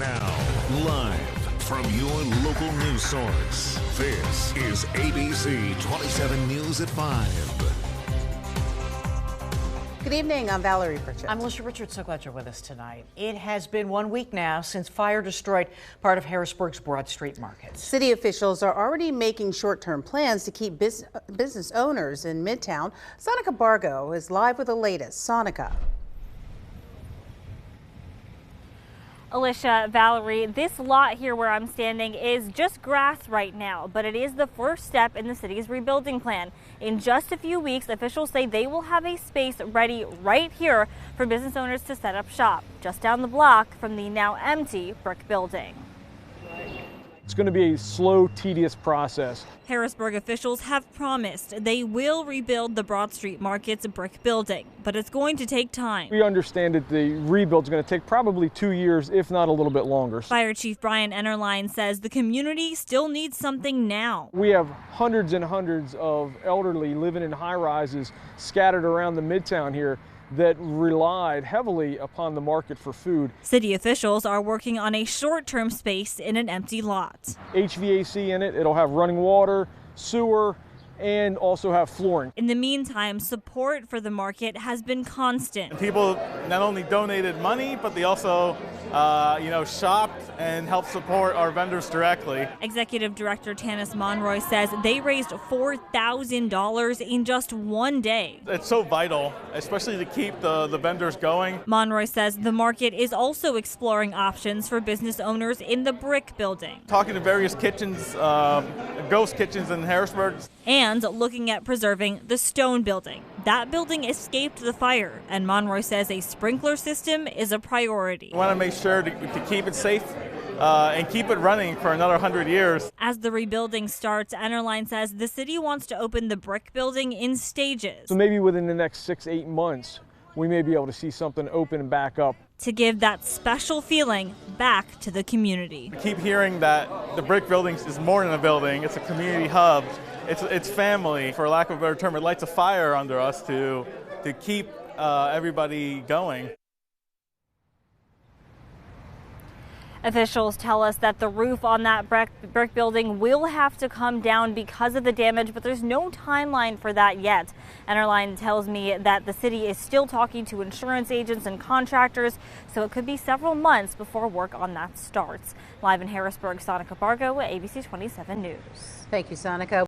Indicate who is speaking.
Speaker 1: Now, live from your local news source, this is ABC 27 News at 5.
Speaker 2: Good evening, I'm Valerie Pritchett.
Speaker 3: I'm Alicia Richards, so glad you're with us tonight. It has been 1 week now since fire destroyed part of Harrisburg's Broad Street markets.
Speaker 2: City officials are already making short-term plans to keep business owners in Midtown. Sonica Bargo is live with the latest. Sonica.
Speaker 4: Alicia, Valerie, this lot here where I'm standing is just grass right now, but it is the first step in the city's rebuilding plan. In just a few weeks, officials say they will have a space ready right here for business owners to set up shop, just down the block from the now empty brick building.
Speaker 5: It's going to be a slow, tedious process.
Speaker 4: Harrisburg officials have promised they will rebuild the Broad Street Market's brick building, but it's going to take time.
Speaker 5: We understand that the rebuild is going to take probably 2 years, if not a little bit longer.
Speaker 4: Fire Chief Brian Ennerline says the community still needs something now.
Speaker 5: We have hundreds and hundreds of elderly living in high-rises scattered around the Midtown here that relied heavily upon the market for food.
Speaker 4: City officials are working on a short-term space in an empty lot.
Speaker 5: HVAC in it, it'll have running water, sewer, and also have flooring.
Speaker 4: In the meantime, support for the market has been constant.
Speaker 6: People not only donated money, but they also shopped and helped support our vendors directly.
Speaker 4: Executive Director Tanis Monroy says they raised $4,000 in just 1 day.
Speaker 6: It's so vital, especially to keep the vendors going.
Speaker 4: Monroy says the market is also exploring options for business owners in the brick building.
Speaker 6: Talking to various kitchens, ghost kitchens in Harrisburg.
Speaker 4: And looking at preserving the stone building. That building escaped the fire, and Monroy says a sprinkler system is a priority.
Speaker 6: We want to make sure to keep it safe and keep it running for another 100 years.
Speaker 4: As the rebuilding starts, Ennerline says the city wants to open the brick building in stages.
Speaker 5: So maybe within the next 6-8 months, we may be able to see something open and back up.
Speaker 4: To give that special feeling back to the community.
Speaker 6: We keep hearing that the brick building is more than a building, it's a community hub. It's family, for lack of a better term. It lights a fire under us to keep everybody going.
Speaker 4: Officials tell us that the roof on that brick building will have to come down because of the damage, but there's no timeline for that yet. Ennerline tells me that the city is still talking to insurance agents and contractors, so it could be several months before work on that starts. Live in Harrisburg, Sonica Bargo, ABC 27 News.
Speaker 2: Thank you, Sonica.